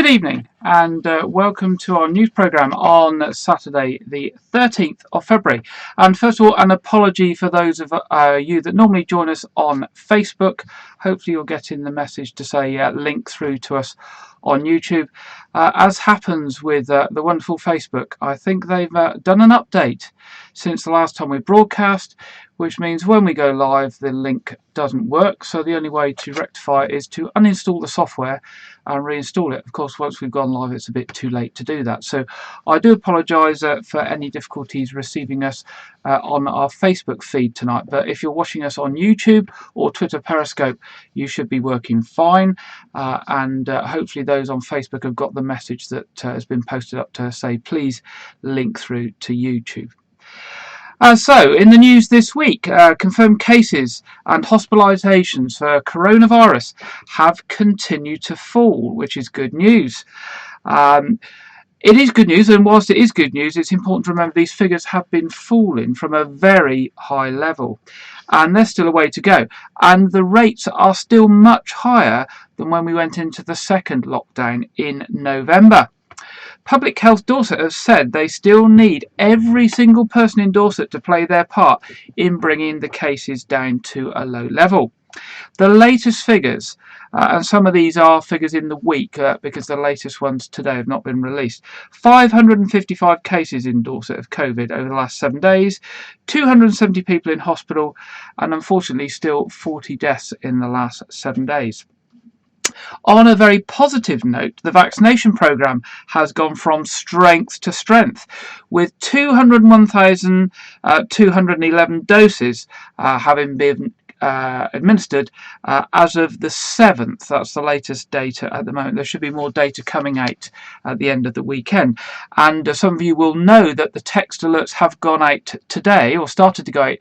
Good evening and welcome to our news programme on Saturday the 13th of February. And first of all, an apology for those of you that normally join us on Facebook. Hopefully you're getting the message to say link through to us on YouTube. As happens with the wonderful Facebook, I think they've done an update since the last time we broadcast, which means when we go live the link doesn't work. So the only way to rectify it is to uninstall the software and reinstall it. Of course, once we've gone live it's a bit too late to do that, so I do apologise for any difficulties receiving us on our Facebook feed tonight. But if you're watching us on YouTube or Twitter Periscope, you should be working fine, and hopefully those on Facebook have got the message that has been posted up to say please link through to YouTube. So, in the news this week, confirmed cases and hospitalisations for coronavirus have continued to fall, which is good news. It is good news, and whilst it is good news, it's important to remember these figures have been falling from a very high level, and there's still a way to go. And the rates are still much higher than when we went into the second lockdown in November. Public Health Dorset have said they still need every single person in Dorset to play their part in bringing the cases down to a low level. The latest figures, and some of these are figures in the week because the latest ones today have not been released. 555 cases in Dorset of COVID over the last 7 days, 270 people in hospital, and unfortunately still 40 deaths in the last 7 days. On a very positive note, the vaccination programme has gone from strength to strength, with 201,211 doses having been administered as of the 7th. That's the latest data at the moment. There should be more data coming out at the end of the weekend. And some of you will know that the text alerts have gone out today, or started to go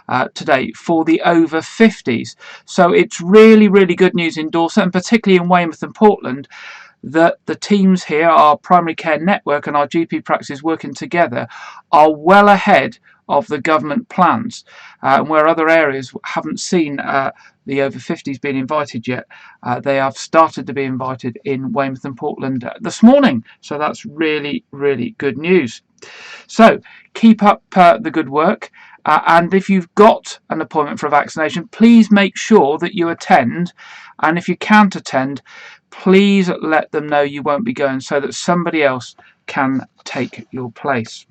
out today, for the over 50s. So it's really, really good news in Dorset, and particularly in Weymouth and Portland, that the teams here, our primary care network and our GP practices working together, are well ahead of the government plans, and where other areas haven't seen the over 50s being invited yet, they have started to be invited in Weymouth and Portland this morning. So that's really, really good news. So keep up the good work, and if you've got an appointment for a vaccination, please make sure that you attend, and if you can't attend, please let them know you won't be going so that somebody else can take your place.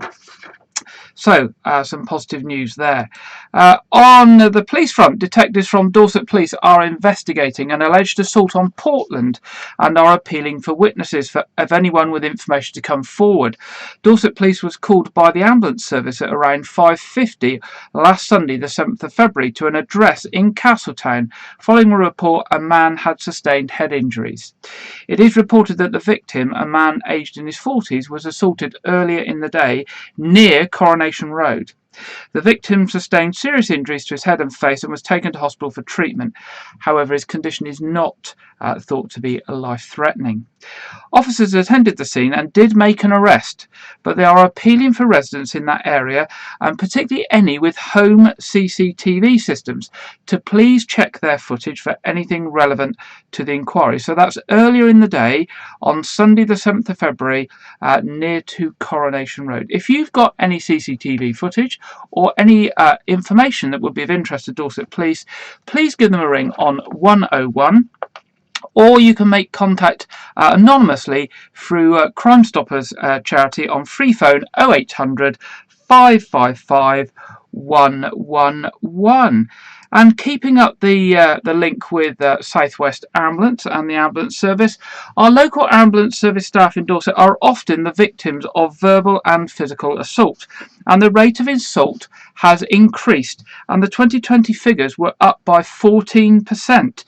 So, some positive news there. On the police front, detectives from Dorset Police are investigating an alleged assault on Portland and are appealing for witnesses of anyone with information to come forward. Dorset Police was called by the ambulance service at around 5:50 last Sunday, the 7th of February, to an address in Castletown following a report a man had sustained head injuries. It is reported that the victim, a man aged in his 40s, was assaulted earlier in the day near Coronation Road. The victim sustained serious injuries to his head and face and was taken to hospital for treatment. However, his condition is not thought to be life-threatening. Officers attended the scene and did make an arrest, but they are appealing for residents in that area, and particularly any with home CCTV systems, to please check their footage for anything relevant to the inquiry. So that's earlier in the day on Sunday the 7th of February near to Coronation Road. If you've got any CCTV footage or any information that would be of interest to Dorset Police, please give them a ring on 101, or you can make contact anonymously through Crime Stoppers charity on free phone 0800 555 111. And keeping up the link with South West Ambulance and the ambulance service, our local ambulance service staff in Dorset are often the victims of verbal and physical assault, and the rate of assault has increased, and the 2020 figures were up by 14%.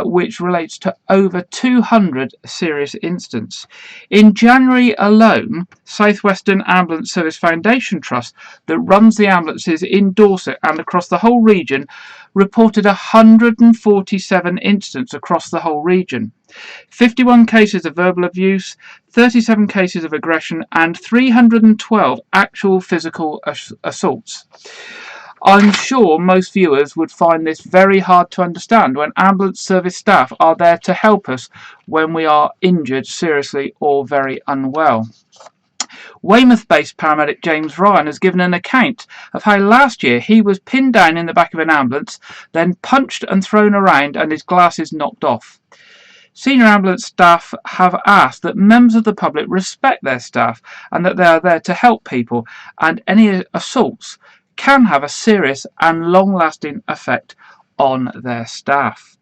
Which relates to over 200 serious incidents. In January alone, South Western Ambulance Service Foundation Trust, that runs the ambulances in Dorset and across the whole region, reported 147 incidents across the whole region. 51 cases of verbal abuse, 37 cases of aggression, and 312 actual physical assaults. I'm sure most viewers would find this very hard to understand when ambulance service staff are there to help us when we are injured seriously or very unwell. Weymouth-based paramedic James Ryan has given an account of how last year he was pinned down in the back of an ambulance, then punched and thrown around and his glasses knocked off. Senior ambulance staff have asked that members of the public respect their staff and that they are there to help people, and any assaults can have a serious and long-lasting effect on their staff.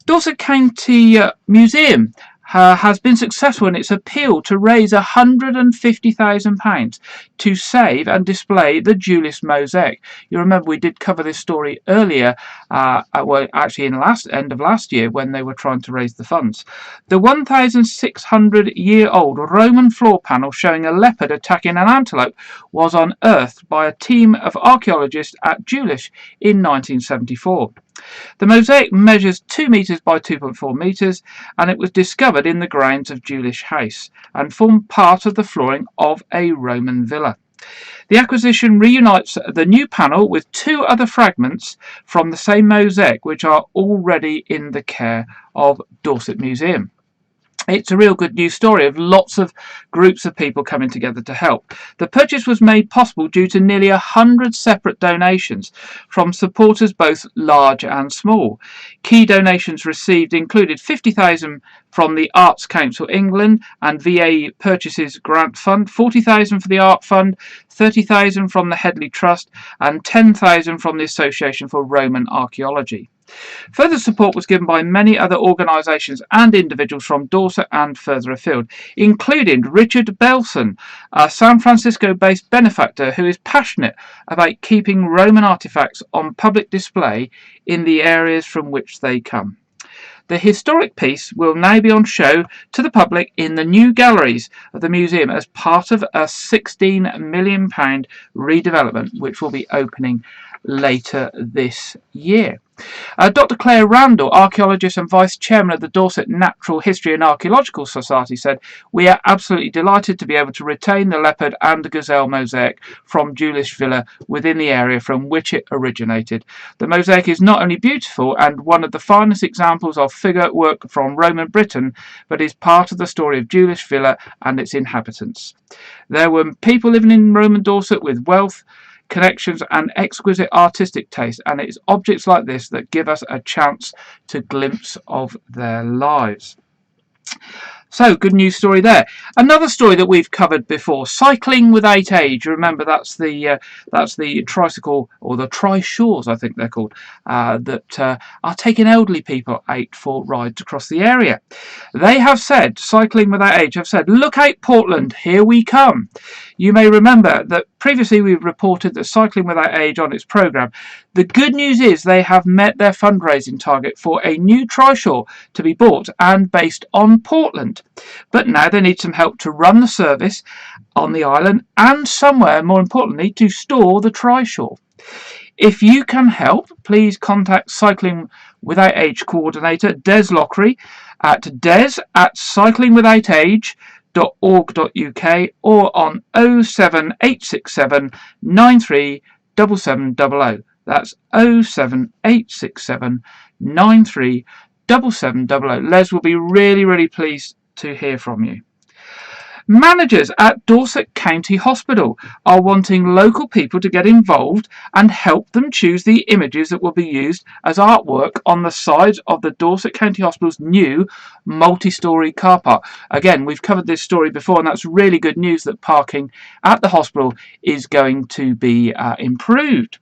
Dorset County Museum has been successful in its appeal to raise £150,000 to save and display the Duelist Mosaic. You remember we did cover this story earlier, well, actually in end of last year when they were trying to raise the funds. The 1,600-year-old Roman floor panel showing a leopard attacking an antelope was unearthed by a team of archaeologists at Duelist in 1974. The mosaic measures 2 metres by 2.4 metres, and it was discovered in the grounds of Duelist House and formed part of the flooring of a Roman villa. The acquisition reunites the new panel with 2 other fragments from the same mosaic which are already in the care of Dorset Museum. It's a real good news story of lots of groups of people coming together to help. The purchase was made possible due to nearly 100 separate donations from supporters both large and small. Key donations received included £50,000 from the Arts Council England and VA Purchases Grant Fund, £40,000 for the Art Fund, £30,000 from the Headley Trust and £10,000 from the Association for Roman Archaeology. Further support was given by many other organisations and individuals from Dorset and further afield, including Richard Belson, a San Francisco-based benefactor who is passionate about keeping Roman artefacts on public display in the areas from which they come. The historic piece will now be on show to the public in the new galleries of the museum as part of a £16 million redevelopment which will be opening later this year. Dr. Claire Randall, archaeologist and vice chairman of the Dorset Natural History and Archaeological Society, said, "We are absolutely delighted to be able to retain the leopard and the gazelle mosaic from Duelist Villa within the area from which it originated. The mosaic is not only beautiful and one of the finest examples of figure work from Roman Britain, but is part of the story of Duelist Villa and its inhabitants. There were people living in Roman Dorset with wealth, connections and exquisite artistic taste, and it's objects like this that give us a chance to glimpse of their lives." So, good news story there. Another story that we've covered before, cycling without age. Remember, that's the tricycle, or the trishaws, I think they're called, that are taking elderly people out for rides across the area. They have said, Cycling Without Age have said, "Look out Portland, here we come." You may remember that previously we've reported that Cycling Without Age on its programme. The good news is they have met their fundraising target for a new trishaw to be bought and based on Portland. But now they need some help to run the service on the island and somewhere, more importantly, to store the trishaw. If you can help, please contact Cycling Without Age coordinator Des Lockery at des@cyclingwithoutage.org.uk or on 07867 937700. That's 07867 937700. Les will be really pleased to hear from you. Managers at Dorset County Hospital are wanting local people to get involved and help them choose the images that will be used as artwork on the sides of the Dorset County Hospital's new multi-storey car park. Again, we've covered this story before, and that's really good news that parking at the hospital is going to be improved.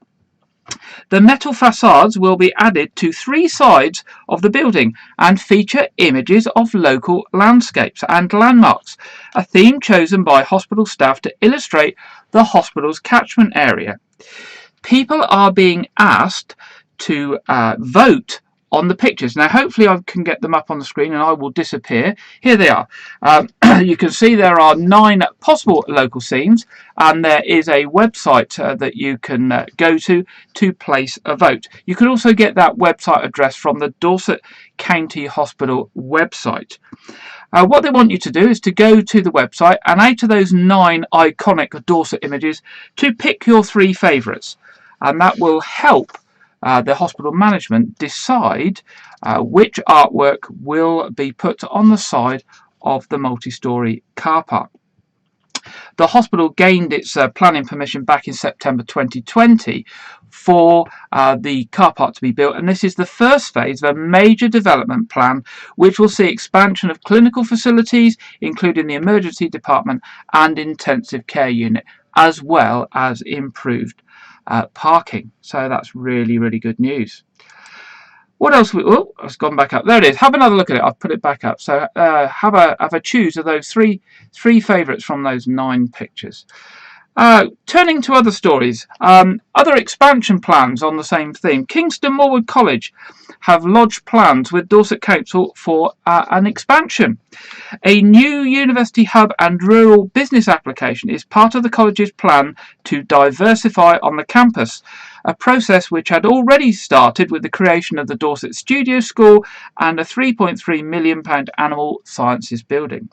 The metal facades will be added to 3 sides of the building and feature images of local landscapes and landmarks, a theme chosen by hospital staff to illustrate the hospital's catchment area. People are being asked to vote on the pictures. Now hopefully I can get them up on the screen and I will disappear. Here they are. You can see there are 9 possible local scenes, and there is a website that you can go to place a vote. You can also get that website address from the Dorset County Hospital website. What they want you to do is to go to the website, and out of those 9 iconic Dorset images, to pick your 3 favourites, and that will help the hospital management decide which artwork will be put on the side of the multi-storey car park. The hospital gained its planning permission back in September 2020 for the car park to be built, and this is the first phase of a major development plan which will see expansion of clinical facilities, including the emergency department and intensive care unit, as well as improved parking. So that's really, really good news. What else? Oh, it's gone back up. There it is. Have another look at it. I've put it back up. So have a choose of those three favourites from those 9 pictures. Turning to other stories, other expansion plans on the same theme. Kingston Morwood College have lodged plans with Dorset Council for an expansion. A new university hub and rural business application is part of the college's plan to diversify on the campus, a process which had already started with the creation of the Dorset Studio School and a £3.3 million animal sciences building.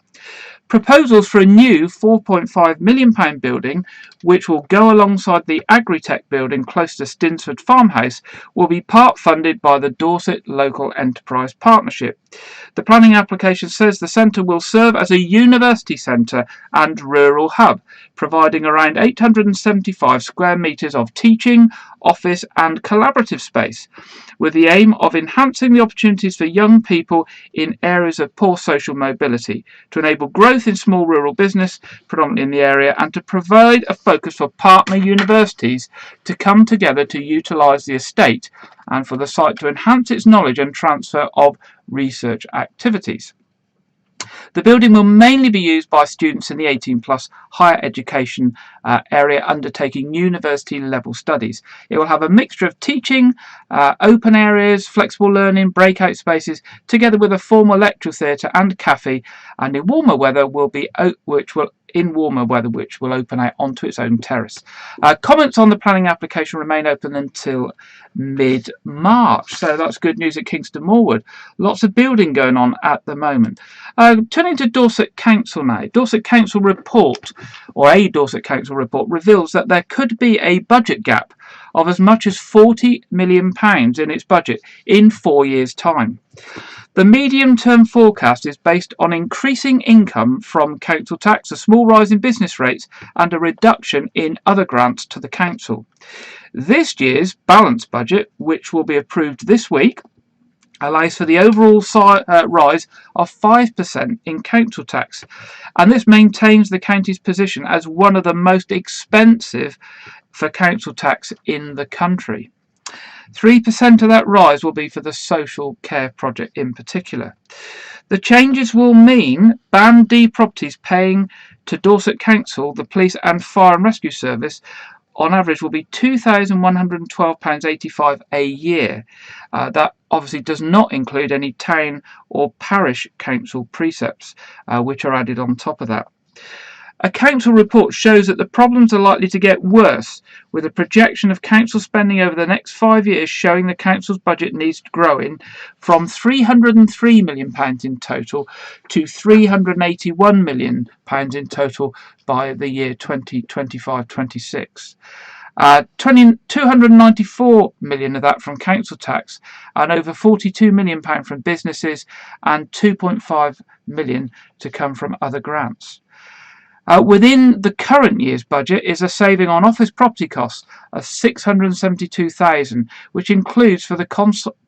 Proposals for a new £4.5 million building, which will go alongside the Agritech building close to Stinsford Farmhouse, will be part funded by the Dorset Local Enterprise Partnership. The planning application says the centre will serve as a university centre and rural hub, providing around 875 square metres of teaching, office and collaborative space, with the aim of enhancing the opportunities for young people in areas of poor social mobility, to enable growth in small rural business, predominantly in the area, and to provide a focus for partner universities to come together to utilise the estate and for the site to enhance its knowledge and transfer of research activities. The building will mainly be used by students in the 18+ higher education area undertaking university level studies. It will have a mixture of teaching, open areas, flexible learning, breakout spaces, together with a formal lecture theatre and cafe, and in warmer weather which will open out onto its own terrace. Comments on the planning application remain open until mid-March, so that's good news at Kingston Morwood. Lots of building going on at the moment. Turning to Dorset Council now. Dorset Council report, or a Dorset Council report, reveals that there could be a budget gap of as much as £40 million in its budget in 4 years' time. The medium-term forecast is based on increasing income from council tax, a small rise in business rates and a reduction in other grants to the council. This year's balanced budget, which will be approved this week, allows for the overall rise of 5% in council tax, and this maintains the county's position as one of the most expensive for council tax in the country. 3% of that rise will be for the social care project in particular. The changes will mean Band D properties paying to Dorset Council, the police and fire and rescue service, on average will be £2,112.85 a year. That obviously does not include any town or parish council precepts, which are added on top of that. A council report shows that the problems are likely to get worse, with a projection of council spending over the next 5 years showing the council's budget needs growing from £303 million in total to £381 million in total by the year 2025-26. 294 million of that from council tax, and over £42 million from businesses, and 2.5 million to come from other grants. Within the current year's budget is a saving on office property costs of £672,000, which includes for the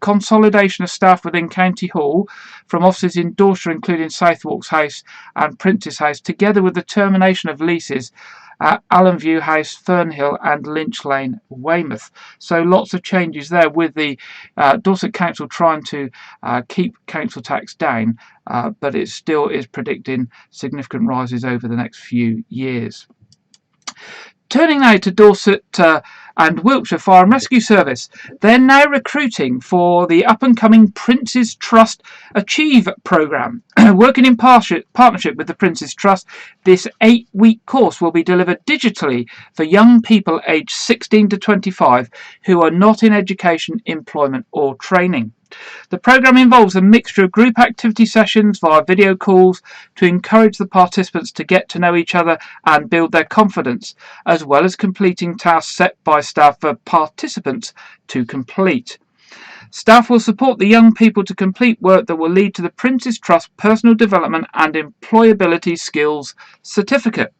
consolidation of staff within County Hall from offices in Dorset, including Southwark's House and Prince's House, together with the termination of leases at Allenview House, Fernhill and Lynch Lane, Weymouth. So lots of changes there, with the Dorset Council trying to keep council tax down, but it still is predicting significant rises over the next few years. Turning now to Dorset and Wiltshire Fire and Rescue Service. They're now recruiting for the up-and-coming Prince's Trust Achieve programme. Working in partnership with the Prince's Trust, this 8-week course will be delivered digitally for young people aged 16 to 25 who are not in education, employment or training. The programme involves a mixture of group activity sessions via video calls to encourage the participants to get to know each other and build their confidence, as well as completing tasks set by staff for participants to complete. Staff will support the young people to complete work that will lead to the Prince's Trust Personal Development and Employability Skills Certificate.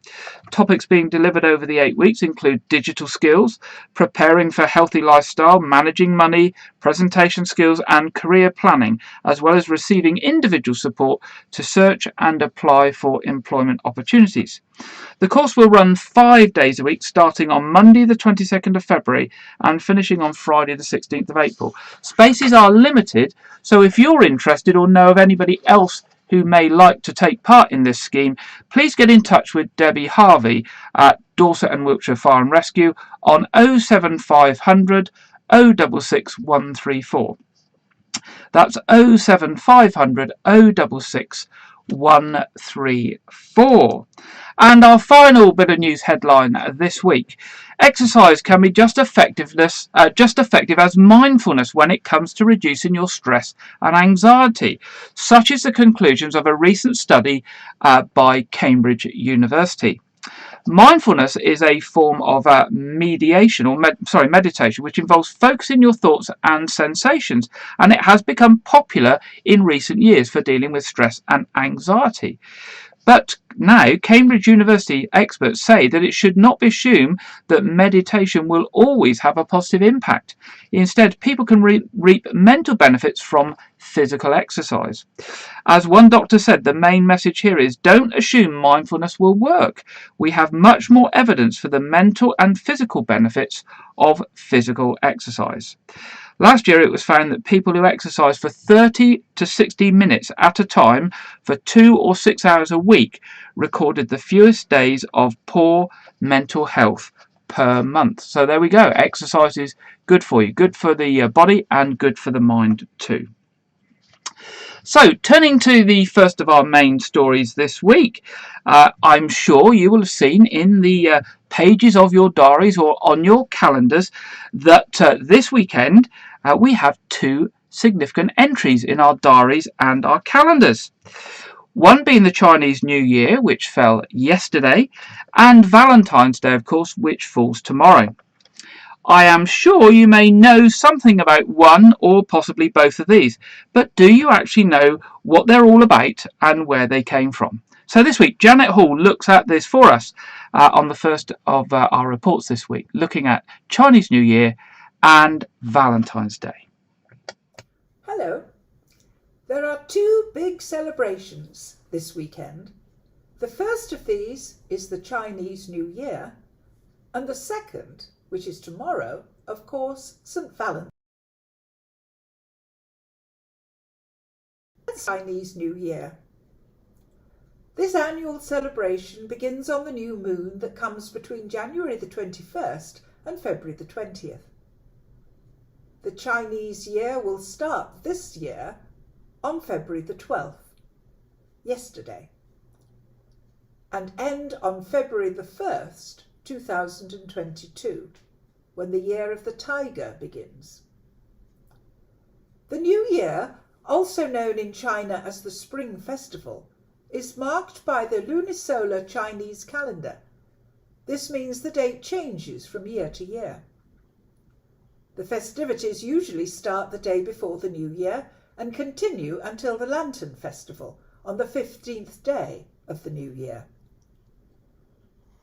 Topics being delivered over the 8 weeks include digital skills, preparing for healthy lifestyle, managing money, presentation skills and career planning, as well as receiving individual support to search and apply for employment opportunities. The course will run 5 days a week, starting on Monday the 22nd of February and finishing on Friday the 16th of April. Spaces are limited, so if you're interested or know of anybody else who may like to take part in this scheme, please get in touch with Debbie Harvey at Dorset and Wiltshire Fire and Rescue on 07500 066 134. That's 07500 066 134. And our final bit of news headline this week: exercise can be just effective as mindfulness when it comes to reducing your stress and anxiety. Such is the conclusions of a recent study by Cambridge University. Mindfulness is a form of meditation, which involves focusing your thoughts and sensations, and it has become popular in recent years for dealing with stress and anxiety. But now, Cambridge University experts say that it should not be assumed that meditation will always have a positive impact. Instead, people can reap mental benefits from physical exercise. As one doctor said, the main message here is don't assume mindfulness will work. We have much more evidence for the mental and physical benefits of physical exercise. Last year, it was found that people who exercise for 30 to 60 minutes at a time for 2 or 6 hours a week recorded the fewest days of poor mental health per month. So there we go. Exercise is good for you, good for the body and good for the mind too. So, turning to the first of our main stories this week, I'm sure you will have seen in the pages of your diaries or on your calendars that this weekend we have 2 significant entries in our diaries and our calendars. One being the Chinese New Year, which fell yesterday, and Valentine's Day, of course, which falls tomorrow. I am sure you may know something about one or possibly both of these, but do you actually know what they're all about and where they came from? So this week, Janet Hall looks at this for us on the first of our reports this week, looking at Chinese New Year and Valentine's Day. Hello. There are 2 big celebrations this weekend. The first of these is the Chinese New Year, and the second, which is tomorrow, of course, Saint Valentine. Chinese New Year. This annual celebration begins on the new moon that comes between January the 21st and February the 20th. The Chinese year will start this year on February the 12th, yesterday, and end on February the 1st, 2022, when the year of the tiger begins. The New Year, also known in China as the Spring Festival, is marked by the lunisolar Chinese calendar. This means the date changes from year to year. The festivities usually start the day before the New Year and continue until the Lantern Festival on the 15th day of the New Year.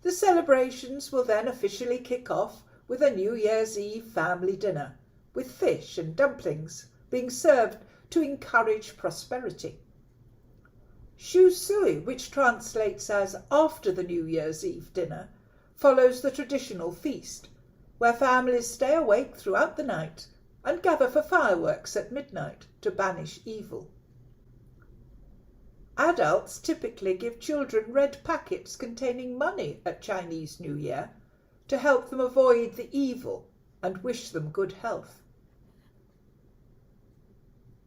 The celebrations will then officially kick off with a New Year's Eve family dinner, with fish and dumplings being served to encourage prosperity. Shu Sui, which translates as after the New Year's Eve dinner, follows the traditional feast, where families stay awake throughout the night and gather for fireworks at midnight to banish evil. Adults typically give children red packets containing money at Chinese New Year to help them avoid the evil and wish them good health.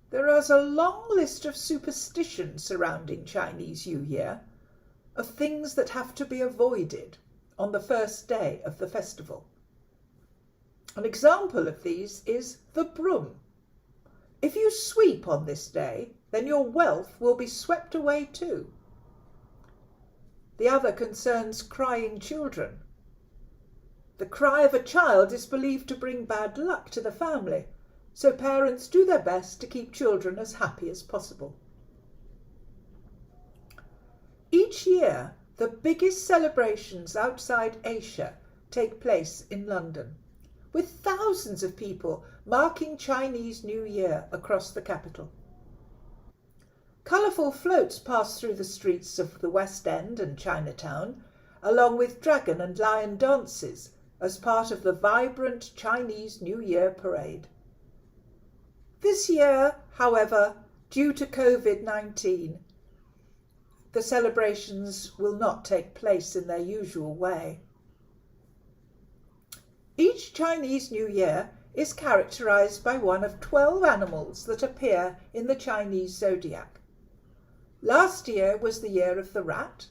There is a long list of superstitions surrounding Chinese New Year, of things that have to be avoided on the first day of the festival. An example of these is the broom. If you sweep on this day, then your wealth will be swept away too. The other concerns crying children. The cry of a child is believed to bring bad luck to the family, so parents do their best to keep children as happy as possible. Each year, the biggest celebrations outside Asia take place in London, with thousands of people marking Chinese New Year across the capital. Colourful floats pass through the streets of the West End and Chinatown, along with dragon and lion dances as part of the vibrant Chinese New Year parade. This year, however, due to COVID-19, the celebrations will not take place in their usual way. Each Chinese New Year is characterized by one of 12 animals that appear in the Chinese zodiac. Last year was the year of the rat.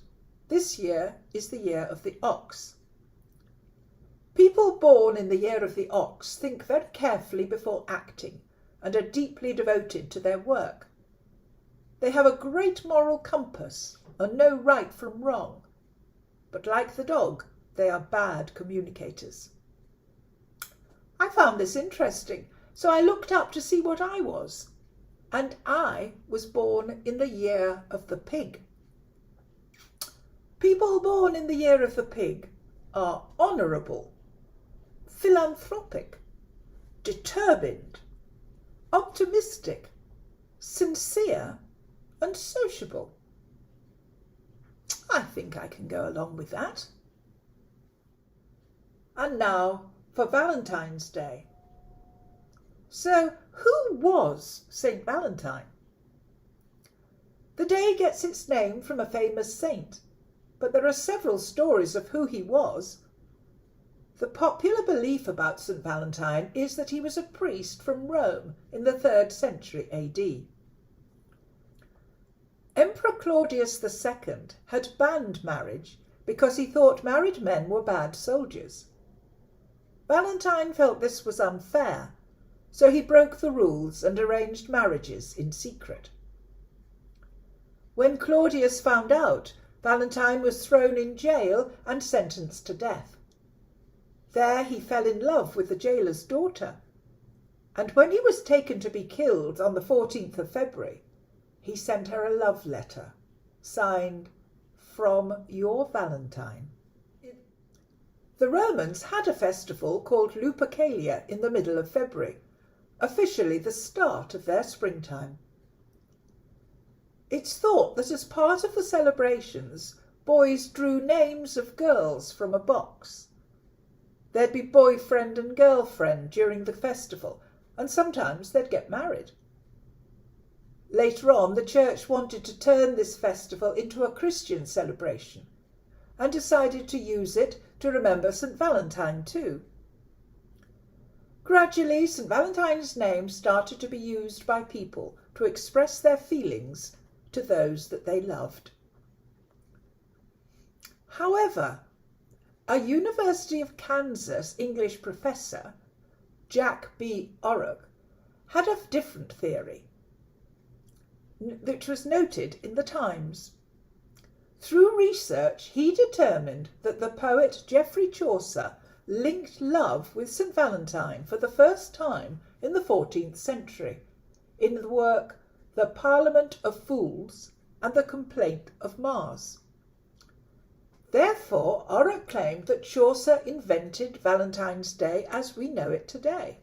This year is the year of the ox. People born in the year of the ox think very carefully before acting and are deeply devoted to their work. They have a great moral compass and know right from wrong, but like the dog, they are bad communicators. I found this interesting, so I looked up to see what I was, and I was born in the year of the pig. People born in the year of the pig are honourable, philanthropic, determined, optimistic, sincere, and sociable. I think I can go along with that. And now for Valentine's Day. So, who was Saint Valentine? The day gets its name from a famous saint, but there are several stories of who he was. The popular belief about Saint Valentine is that he was a priest from Rome in the 3rd century AD. Emperor Claudius II had banned marriage because he thought married men were bad soldiers. Valentine felt this was unfair, so he broke the rules and arranged marriages in secret. When Claudius found out, Valentine was thrown in jail and sentenced to death. There he fell in love with the jailer's daughter, and when he was taken to be killed on the 14th of February, he sent her a love letter, signed, "From your Valentine." The Romans had a festival called Lupercalia in the middle of February, officially the start of their springtime. It's thought that as part of the celebrations, boys drew names of girls from a box. There'd be boyfriend and girlfriend during the festival, and sometimes they'd get married. Later on, the church wanted to turn this festival into a Christian celebration and decided to use it to remember St. Valentine too. Gradually, St. Valentine's name started to be used by people to express their feelings to those that they loved. However, a University of Kansas English professor, Jack B. Orrock, had a different theory, which was noted in the Times. Through research, he determined that the poet Geoffrey Chaucer linked love with St. Valentine for the first time in the 14th century in the work The Parliament of Fools and the Complaint of Mars. Therefore, Orrock claimed that Chaucer invented Valentine's Day as we know it today.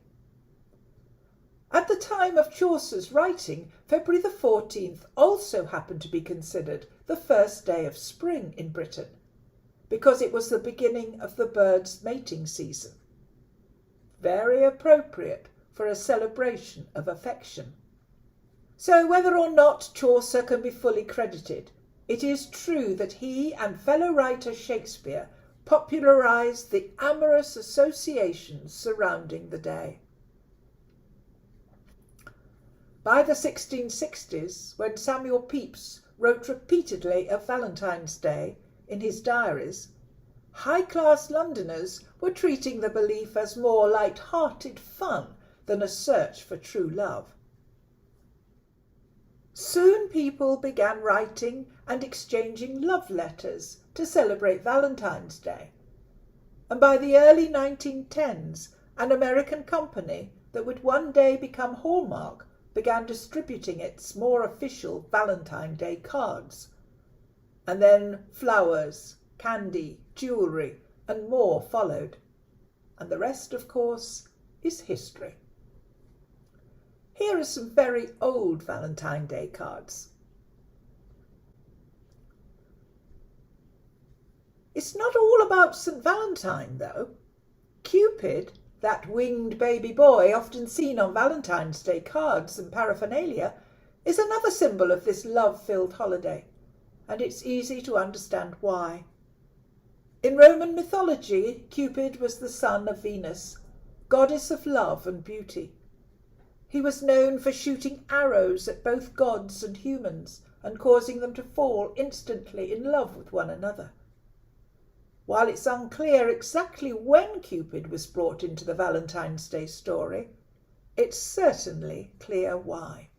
At the time of Chaucer's writing, February the 14th also happened to be considered the first day of spring in Britain, because it was the beginning of the birds' mating season. Very appropriate for a celebration of affection. So whether or not Chaucer can be fully credited, it is true that he and fellow writer Shakespeare popularised the amorous associations surrounding the day. By the 1660s, when Samuel Pepys wrote repeatedly of Valentine's Day in his diaries, high-class Londoners were treating the belief as more light-hearted fun than a search for true love. Soon people began writing and exchanging love letters to celebrate Valentine's Day, and by the early 1910s, an American company that would one day become Hallmark began distributing its more official Valentine's Day cards. And then flowers, candy, jewellery, and more followed. And the rest, of course, is history. Here are some very old Valentine's Day cards. It's not all about St. Valentine, though. Cupid, that winged baby boy often seen on Valentine's Day cards and paraphernalia, is another symbol of this love-filled holiday, and it's easy to understand why. In Roman mythology, Cupid was the son of Venus, goddess of love and beauty. He was known for shooting arrows at both gods and humans and causing them to fall instantly in love with one another. While it's unclear exactly when Cupid was brought into the Valentine's Day story, it's certainly clear why.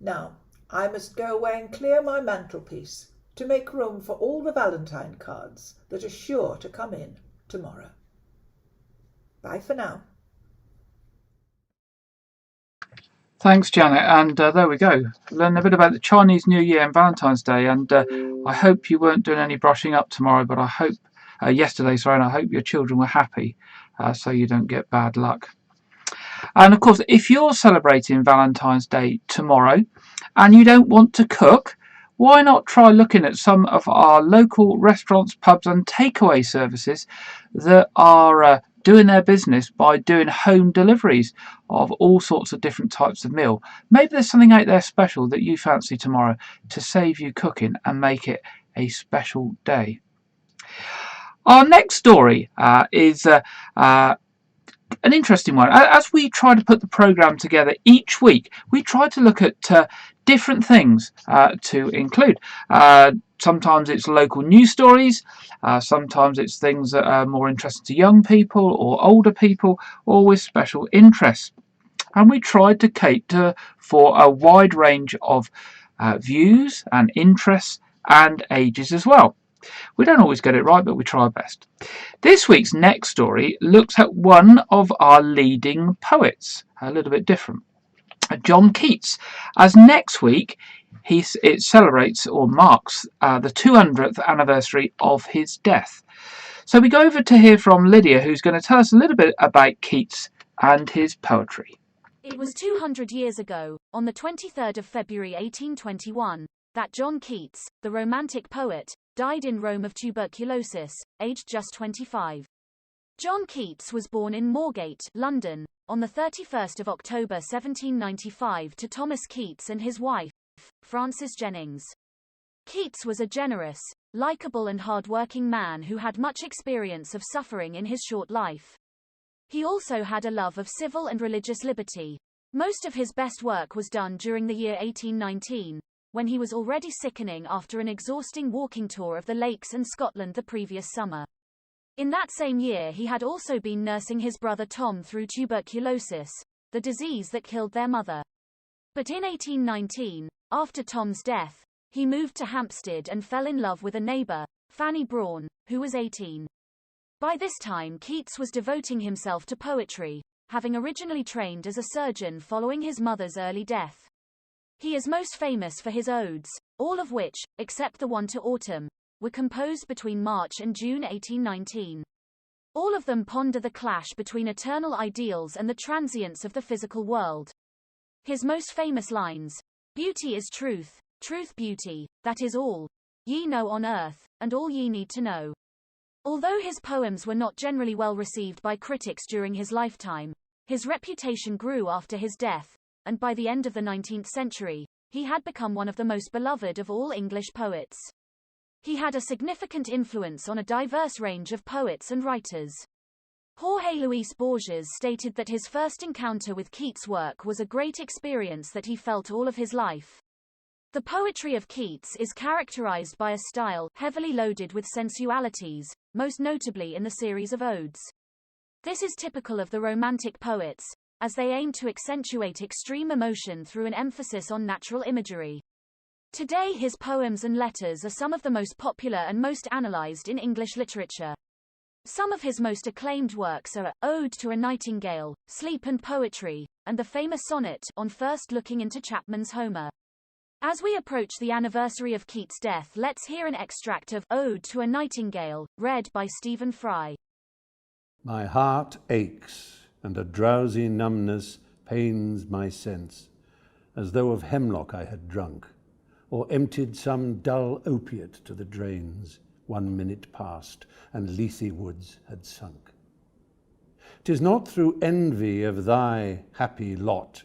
Now, I must go away and clear my mantelpiece to make room for all the Valentine cards that are sure to come in tomorrow. Bye for now. Thanks, Janet. And there we go. Learn a bit about the Chinese New Year and Valentine's Day. And I hope you weren't doing any brushing up tomorrow, but I hope yesterday, and I hope your children were happy so you don't get bad luck. And of course, if you're celebrating Valentine's Day tomorrow and you don't want to cook, why not try looking at some of our local restaurants, pubs and takeaway services that are doing their business by doing home deliveries of all sorts of different types of meal. Maybe there's something out there special that you fancy tomorrow to save you cooking and make it a special day. Our next story is an interesting one. As we try to put the programme together each week, we try to look at different things to include. Sometimes it's local news stories, sometimes it's things that are more interesting to young people or older people or with special interests. And we tried to cater for a wide range of views and interests and ages as well. We don't always get it right, but we try our best. This week's next story looks at one of our leading poets, a little bit different, John Keats, as next week it celebrates or marks the 200th anniversary of his death. So we go over to hear from Lydia, who's going to tell us a little bit about Keats and his poetry. It was 200 years ago, on the 23rd of February 1821, that John Keats, the Romantic poet, died in Rome of tuberculosis, aged just 25. John Keats was born in Moorgate, London, on the 31st of October 1795 to Thomas Keats and his wife, Frances Jennings. Keats was a generous, likable and hard-working man who had much experience of suffering in his short life. He also had a love of civil and religious liberty. Most of his best work was done during the year 1819, when he was already sickening after an exhausting walking tour of the lakes and Scotland the previous summer. In that same year he had also been nursing his brother Tom through tuberculosis, the disease that killed their mother. But in 1819, after Tom's death, he moved to Hampstead and fell in love with a neighbour, Fanny Brawn, who was 18. By this time Keats was devoting himself to poetry, having originally trained as a surgeon following his mother's early death. He is most famous for his odes, all of which, except the one to Autumn, were composed between March and June 1819. All of them ponder the clash between eternal ideals and the transience of the physical world. His most famous lines, "Beauty is truth, truth beauty, that is all ye know on earth, and all ye need to know." Although his poems were not generally well received by critics during his lifetime, his reputation grew after his death, and by the end of the 19th century, he had become one of the most beloved of all English poets. He had a significant influence on a diverse range of poets and writers. Jorge Luis Borges stated that his first encounter with Keats' work was a great experience that he felt all of his life. The poetry of Keats is characterized by a style heavily loaded with sensualities, most notably in the series of odes. This is typical of the Romantic poets, as they aim to accentuate extreme emotion through an emphasis on natural imagery. Today his poems and letters are some of the most popular and most analyzed in English literature. Some of his most acclaimed works are Ode to a Nightingale, Sleep and Poetry, and the famous sonnet On First Looking into Chapman's Homer. As we approach the anniversary of Keats' death, let's hear an extract of Ode to a Nightingale, read by Stephen Fry. My heart aches, and a drowsy numbness pains my sense, as though of hemlock I had drunk, or emptied some dull opiate to the drains, 1 minute past, and Lethe woods had sunk. 'Tis not through envy of thy happy lot,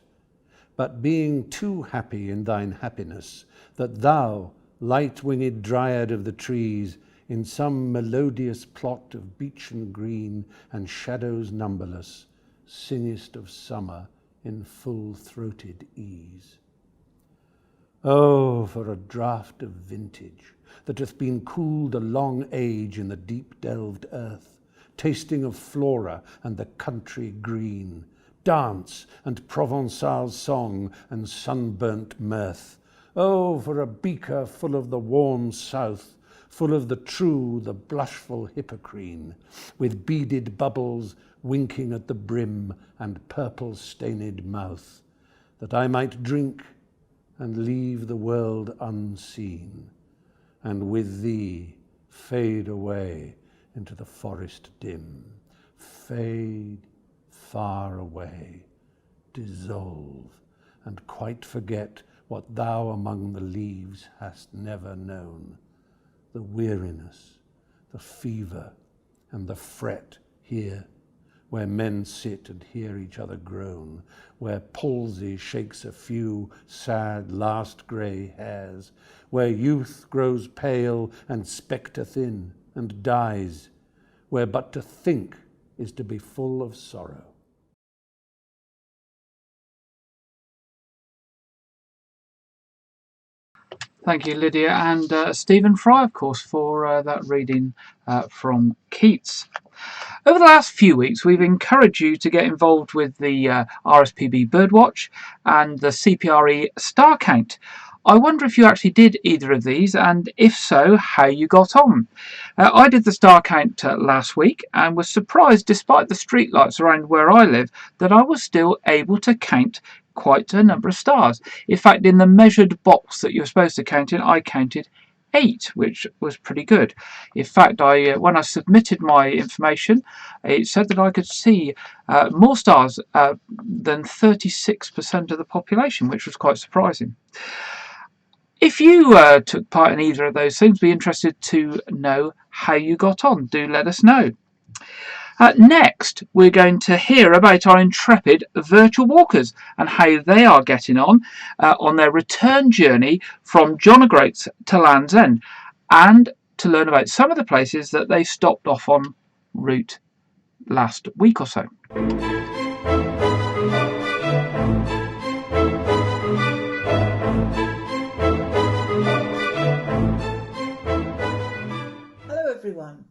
but being too happy in thine happiness, that thou, light-winged dryad of the trees, in some melodious plot of beechen green and shadows numberless, singest of summer in full-throated ease. Oh, for a draught of vintage that hath been cooled a long age in the deep-delved earth, tasting of Flora and the country green, dance and Provençal song and sunburnt mirth. Oh, for a beaker full of the warm south, full of the true, the blushful Hippocrene, with beaded bubbles winking at the brim and purple-stained mouth, that I might drink and leave the world unseen, and with thee fade away into the forest dim, fade far away, dissolve, and quite forget what thou among the leaves hast never known, the weariness, the fever, and the fret here, where men sit and hear each other groan, where palsy shakes a few sad last grey hairs, where youth grows pale and spectre thin and dies, where but to think is to be full of sorrow. Thank you, Lydia, and Stephen Fry, of course, for that reading from Keats. Over the last few weeks, we've encouraged you to get involved with the RSPB Birdwatch and the CPRE Star Count. I wonder if you actually did either of these, and if so, how you got on. I did the Star Count last week and was surprised, despite the streetlights around where I live, that I was still able to count quite a number of stars. In fact, in the measured box that you're supposed to count in, I counted 8, which was pretty good. In fact, when I submitted my information, it said that I could see more stars than 36% of the population, which was quite surprising. If you took part in either of those things, be interested to know how you got on. Do let us know. Next, we're going to hear about our intrepid virtual walkers and how they are getting on their return journey from John O'Groats to Land's End, and to learn about some of the places that they stopped off on route last week or so. Hello everyone.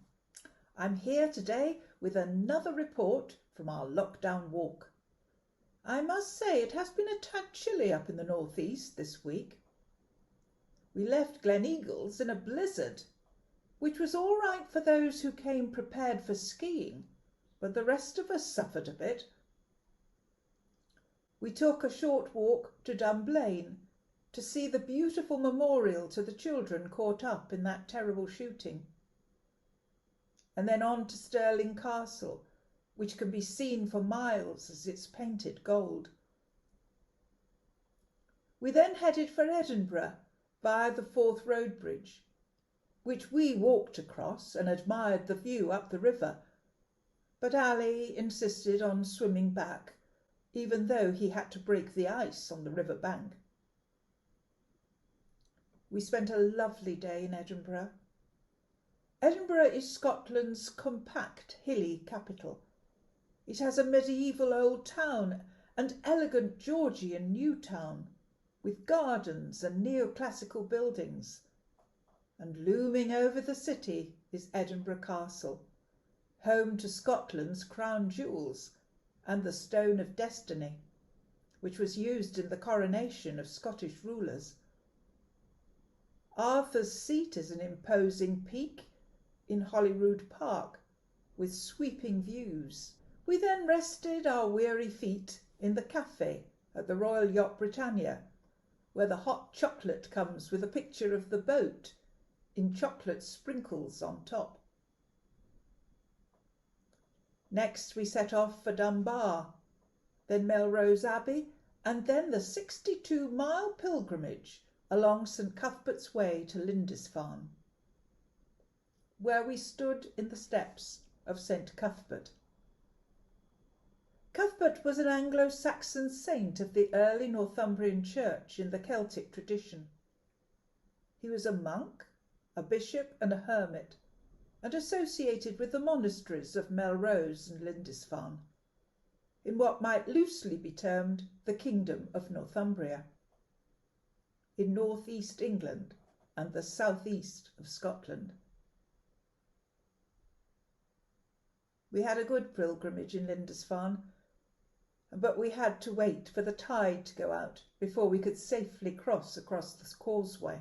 I'm here today with another report from our lockdown walk. I must say it has been a tad chilly up in the northeast this week. We left Glen Eagles in a blizzard, which was all right for those who came prepared for skiing, but the rest of us suffered a bit. We took a short walk to Dunblane to see the beautiful memorial to the children caught up in that terrible shooting, and then on to Stirling Castle, which can be seen for miles as it's painted gold. We then headed for Edinburgh via the Forth Road Bridge, which we walked across and admired the view up the river, but Ali insisted on swimming back, even though he had to break the ice on the river bank. We spent a lovely day in Edinburgh, Edinburgh is Scotland's compact, hilly capital. It has a medieval old town and elegant Georgian new town, with gardens and neoclassical buildings. And looming over the city is Edinburgh Castle, home to Scotland's crown jewels and the Stone of Destiny, which was used in the coronation of Scottish rulers. Arthur's Seat is an imposing peak in Holyrood Park, with sweeping views. We then rested our weary feet in the cafe at the Royal Yacht Britannia, where the hot chocolate comes with a picture of the boat in chocolate sprinkles on top. Next we set off for Dunbar, then Melrose Abbey, and then the 62-mile pilgrimage along St Cuthbert's Way to Lindisfarne, where we stood in the steps of St Cuthbert. Cuthbert was an Anglo-Saxon saint of the early Northumbrian church in the Celtic tradition. He was a monk, a bishop and a hermit, and associated with the monasteries of Melrose and Lindisfarne, in what might loosely be termed the Kingdom of Northumbria, in north-east England and the south-east of Scotland. We had a good pilgrimage in Lindisfarne, but we had to wait for the tide to go out before we could safely cross across the causeway.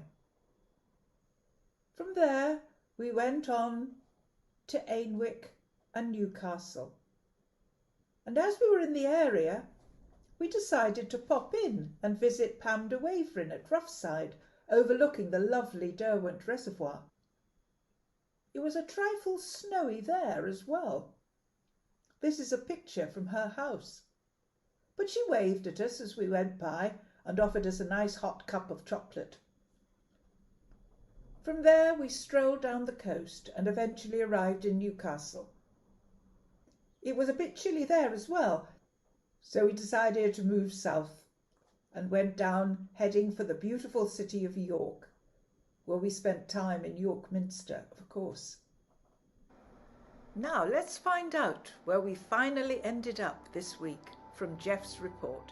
From there we went on to Alnwick and Newcastle, and as we were in the area, we decided to pop in and visit Pam de Wavrin at Roughside, overlooking the lovely Derwent Reservoir. It was a trifle snowy there as well. This is a picture from her house, but she waved at us as we went by and offered us a nice hot cup of chocolate. From there we strolled down the coast and eventually arrived in Newcastle. It was a bit chilly there as well, so we decided to move south and went down, heading for the beautiful city of York, where we spent time in York Minster, of course. Now let's find out where we finally ended up this week from Jeff's report.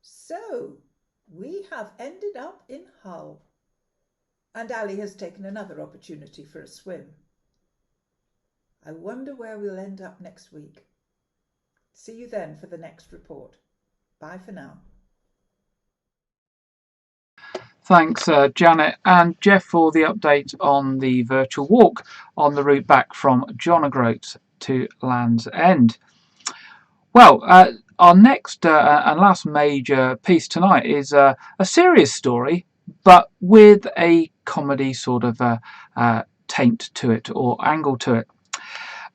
So, we have ended up in Hull, and Ali has taken another opportunity for a swim. I wonder where we'll end up next week. See you then for the next report. Bye for now. Thanks, Janet and Jeff, for the update on the virtual walk on the route back from John O'Groats to Land's End. Well, our next and last major piece tonight is a serious story, but with a comedy sort of taint to it, or angle to it.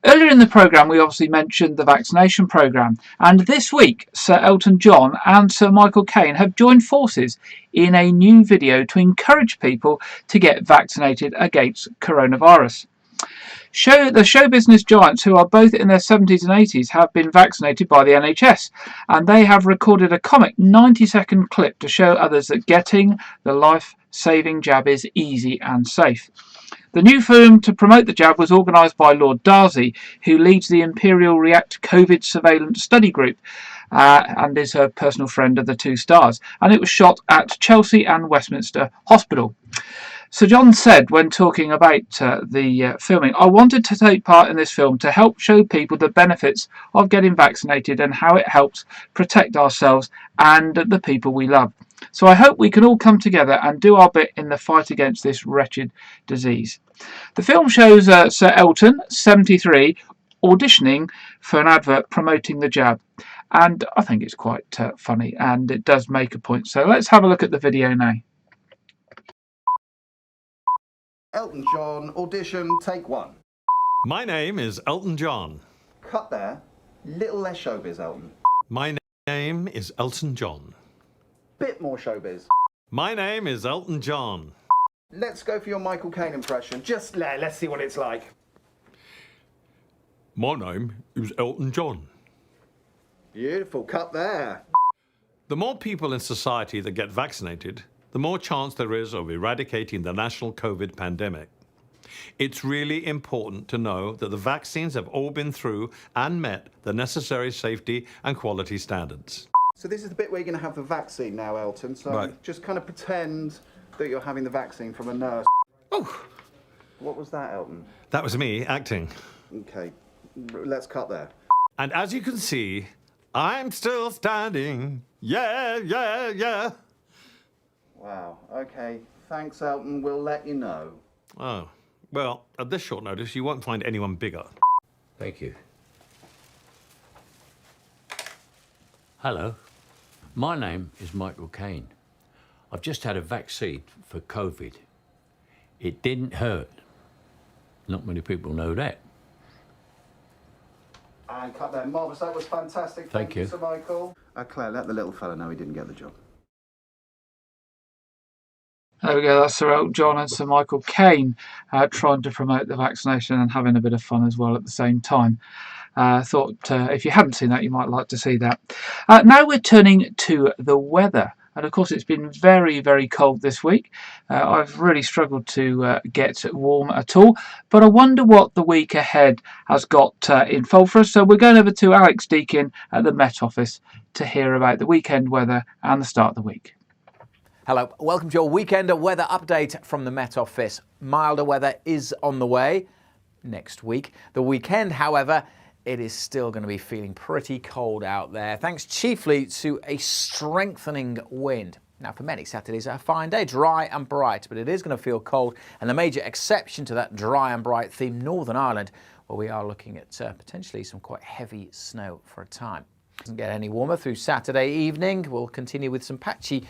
Earlier in the programme, we obviously mentioned the vaccination programme, and this week Sir Elton John and Sir Michael Caine have joined forces in a new video to encourage people to get vaccinated against coronavirus. The show business giants, who are both in their 70s and 80s, have been vaccinated by the NHS, and they have recorded a comic 90-second clip to show others that getting the life-saving jab is easy and safe. The new film to promote the jab was organised by Lord Darcy, who leads the Imperial React COVID Surveillance Study Group and is her personal friend of the two stars, and it was shot at Chelsea and Westminster Hospital. Sir John said when talking about the filming, "I wanted to take part in this film to help show people the benefits of getting vaccinated and how it helps protect ourselves and the people we love. So I hope we can all come together and do our bit in the fight against this wretched disease." The film shows Sir Elton, 73, auditioning for an advert promoting the jab. And I think it's quite funny, and it does make a point. So let's have a look at the video now. Elton John, audition, take one. My name is Elton John. Cut there. Little less showbiz, Elton. My name is Elton John. Bit more showbiz. My name is Elton John. Let's go for your Michael Caine impression. Just let's see what it's like. My name is Elton John. Beautiful. Cut there. The more people in society that get vaccinated, the more chance there is of eradicating the national COVID pandemic. It's really important to know that the vaccines have all been through and met the necessary safety and quality standards. So this is the bit where you're going to have the vaccine now, Elton. So Right. just kind of pretend that you're having the vaccine from a nurse. Oh, What was that, Elton? that was me acting. Okay, let's cut there. And as you can see, I'm still standing. Yeah, yeah, yeah. Wow. Okay. Thanks, Elton. We'll let you know. Oh, well, at this short notice, you won't find anyone bigger. Thank you. Hello, my name is Michael Caine. I've just had a vaccine for COVID. It didn't hurt. Not many people know that. And cut there. Marvellous. That was fantastic. Thank you. Sir Michael. Claire, let the little fella know he didn't get the job. There we go, that's Sir Elton John and Sir Michael Caine trying to promote the vaccination and having a bit of fun as well at the same time. Thought if you hadn't seen that, you might like to see that. Now we're turning to the weather. And of course, it's been very, very cold this week. I've really struggled to get warm at all. But I wonder what the week ahead has got in full for us. So we're going over to Alex Deakin at the Met Office to hear about the weekend weather and the start of the week. Hello, welcome to your weekend weather update from the Met Office. Milder weather is on the way next week. The weekend, however, it is still going to be feeling pretty cold out there, thanks chiefly to a strengthening wind. Now, for many, Saturday's a fine day, dry and bright, but it is going to feel cold, and the major exception to that dry and bright theme, Northern Ireland, where we are looking at potentially some quite heavy snow for a time. Doesn't get any warmer through Saturday evening. We'll continue with some patchy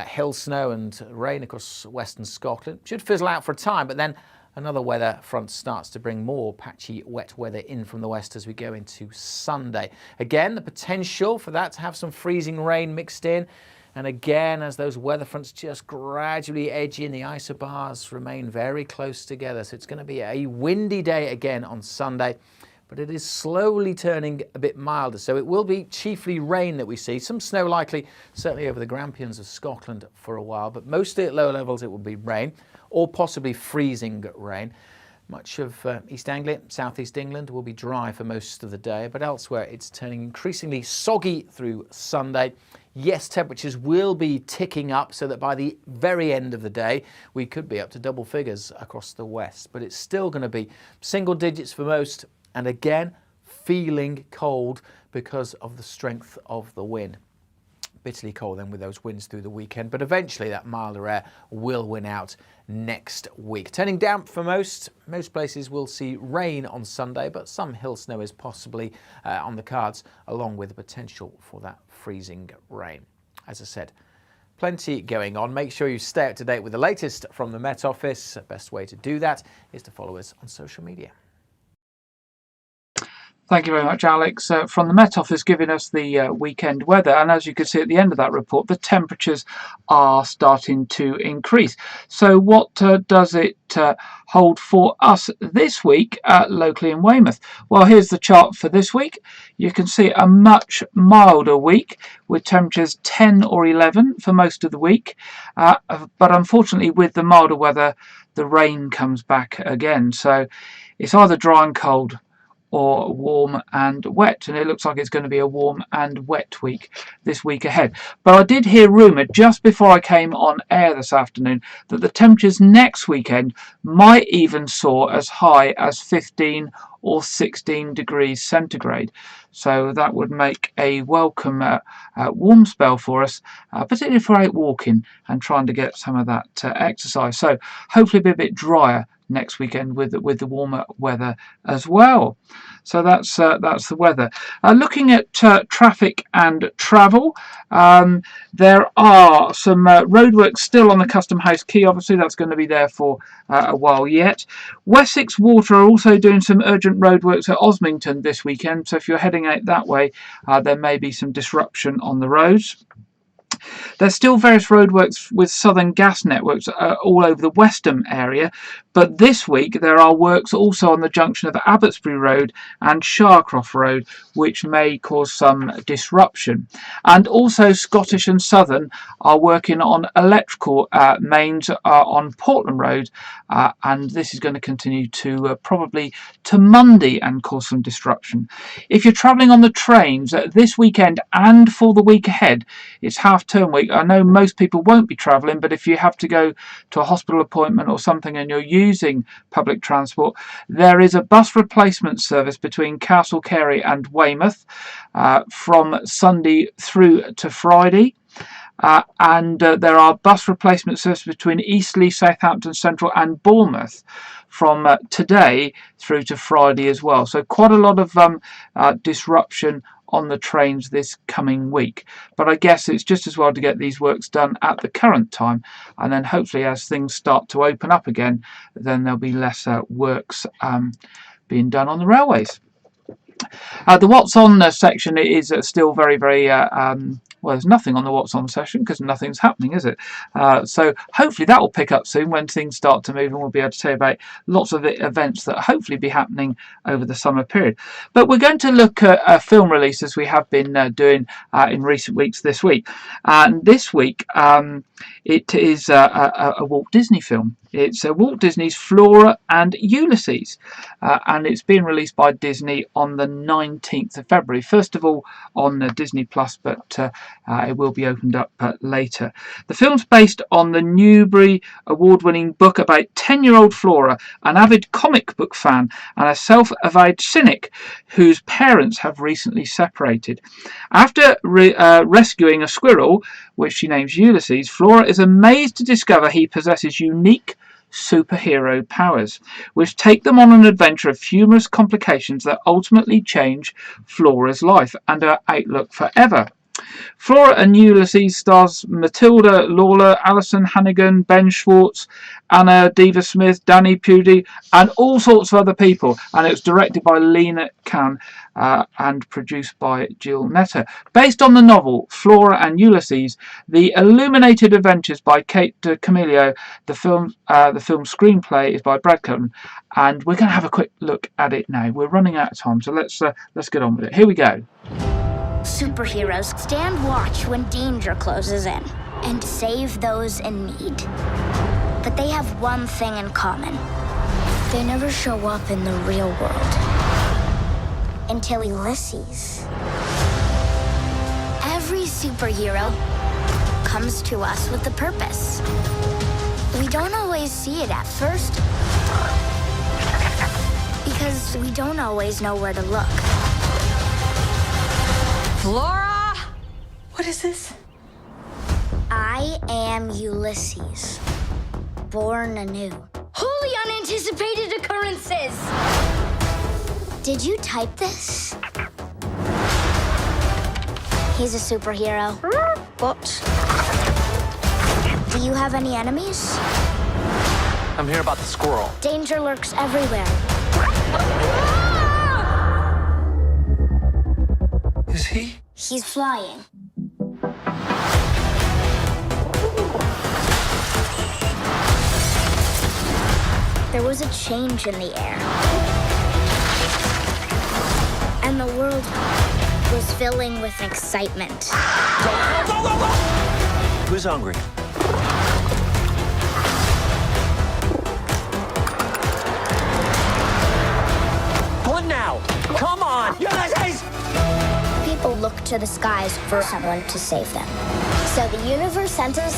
hill snow and rain across western Scotland. Should fizzle out for a time, but then another weather front starts to bring more patchy wet weather in from the west as we go into Sunday. Again, the potential for that to have some freezing rain mixed in. And again, as those weather fronts just gradually edge in, the isobars remain very close together. So it's going to be a windy day again on Sunday. But it is slowly turning a bit milder, so it will be chiefly rain that we see. Some snow likely, certainly over the Grampians of Scotland for a while, but mostly at low levels it will be rain, or possibly freezing rain. Much of East Anglia, southeast England will be dry for most of the day, but elsewhere it's turning increasingly soggy through Sunday. Yes, temperatures will be ticking up so that by the very end of the day we could be up to double figures across the west, but it's still going to be single digits for most. And again, feeling cold because of the strength of the wind. Bitterly cold then with those winds through the weekend, but eventually that milder air will win out next week. Turning damp for most places will see rain on Sunday, but some hill snow is possibly on the cards, along with the potential for that freezing rain. As I said, plenty going on. Make sure you stay up to date with the latest from the Met Office. The best way to do that is to follow us on social media. Thank you very much, Alex. From the Met Office giving us the weekend weather. And as you can see at the end of that report, the temperatures are starting to increase. So what does it hold for us this week locally in Weymouth? Well, here's the chart for this week. You can see a much milder week with temperatures 10 or 11 for most of the week. But unfortunately, with the milder weather, the rain comes back again. So it's either dry and cold or warm and wet, and it looks like it's going to be a warm and wet week this week ahead. But I did hear rumoured just before I came on air this afternoon that the temperatures next weekend might even soar as high as 15 or 16 degrees centigrade. So that would make a welcome warm spell for us, particularly for out walking and trying to get some of that exercise. So hopefully be a bit drier next weekend with the warmer weather as well. So that's the weather. Looking at traffic and travel, there are some roadworks still on the Custom House Quay. Obviously, that's going to be there for a while yet. Wessex Water are also doing some urgent roadworks at Osmington this weekend. So if you're heading out that way, there may be some disruption on the roads. There's still various roadworks with Southern Gas networks all over the Westham area, but this week there are works also on the junction of Abbotsbury Road and Sharcroft Road, which may cause some disruption. And also Scottish and Southern are working on electrical mains on Portland Road, and this is going to continue to probably to Monday and cause some disruption. If you're travelling on the trains this weekend and for the week ahead, it's half-term week. I know most people won't be travelling, but if you have to go to a hospital appointment or something and you're using public transport, there is a bus replacement service between Castle Carey and Weymouth from Sunday through to Friday. And there are bus replacement services between Eastleigh, Southampton Central and Bournemouth from today through to Friday as well. So quite a lot of disruption on the trains this coming week. But I guess it's just as well to get these works done at the current time, and then hopefully as things start to open up again, then there'll be less works being done on the railways. The What's On section is still very, very well, there's nothing on the What's On session because nothing's happening, is it? So hopefully that will pick up soon when things start to move, and we'll be able to tell you about lots of the events that hopefully be happening over the summer period. But we're going to look at film releases we have been doing in recent weeks this week. And this week it is a Walt Disney film. It's Walt Disney's Flora and Ulysses, and it's being released by Disney on the 19th of February. First of all on Disney Plus, but it will be opened up later. The film's based on the Newbery Award-winning book about 10-year-old Flora, an avid comic book fan and a self-avowed cynic whose parents have recently separated. After rescuing a squirrel, which she names Ulysses, Flora is amazed to discover he possesses unique superhero powers, which take them on an adventure of humorous complications that ultimately change Flora's life and her outlook forever. Flora and Ulysses stars Matilda Lawler, Alison Hannigan, Ben Schwartz, Anna Deaver-Smith, Danny Pudi, and all sorts of other people. And it was directed by Lena Khan and produced by Jill Netter. Based on the novel Flora and Ulysses, the illuminated adventures by Kate Camillo, the film screenplay is by Brad Cullen, and we're going to have a quick look at it now. We're running out of time, so let's get on with it. Here we go. Superheroes stand watch when danger closes in and save those in need. But they have one thing in common. They never show up in the real world. Until Ulysses. Every superhero comes to us with a purpose. We don't always see it at first because we don't always know where to look. Flora! What is this? I am Ulysses, born anew. Wholly unanticipated occurrences! Did you type this? He's a superhero. What? Do you have any enemies? I'm here about the squirrel. Danger lurks everywhere. Is he? He's flying. There was a change in the air. And the world was filling with excitement. Who's hungry? on now! Come on! Ulysses! People look to the skies for someone to save them. So the universe sent us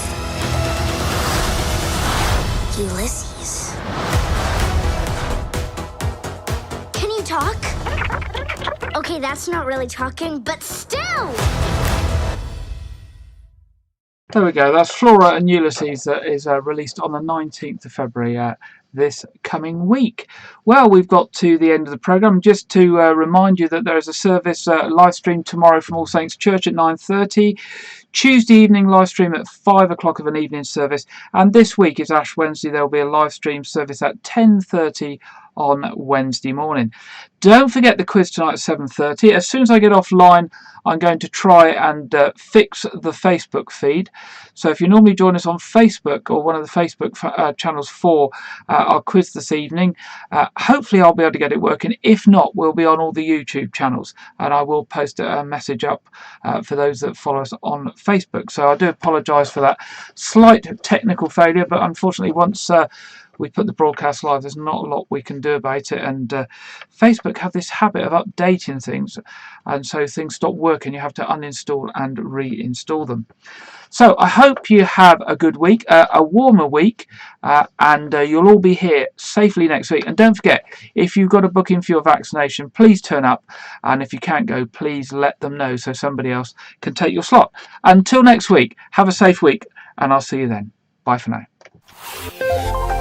Ulysses. Can you talk? Okay, that's not really talking, but still! There we go. That's Flora and Ulysses that is released on the 19th of February this coming week. Well, we've got to the end of the programme. Just to remind you that there is a service live stream tomorrow from All Saints Church at 9:30. Tuesday evening live stream at 5 o'clock of an evening service. And this week is Ash Wednesday. There will be a live stream service at 10:30 on Wednesday morning. Don't forget the quiz tonight at 7:30. As soon as I get offline, I'm going to try and fix the Facebook feed. So if you normally join us on Facebook or one of the Facebook channels for our quiz this evening, hopefully I'll be able to get it working. If not, we'll be on all the YouTube channels, and I will post a message up for those that follow us on Facebook. So I do apologise for that slight technical failure, but unfortunately once we put the broadcast live, there's not a lot we can do about it, and Facebook have this habit of updating things, and so things stop working. You have to uninstall and reinstall them. So I hope you have a good week, a warmer week, and you'll all be here safely next week. And don't forget, if you've got a booking for your vaccination, please turn up, and if you can't go, please let them know so somebody else can take your slot. Until next week, have a safe week, and I'll see you then. Bye for now.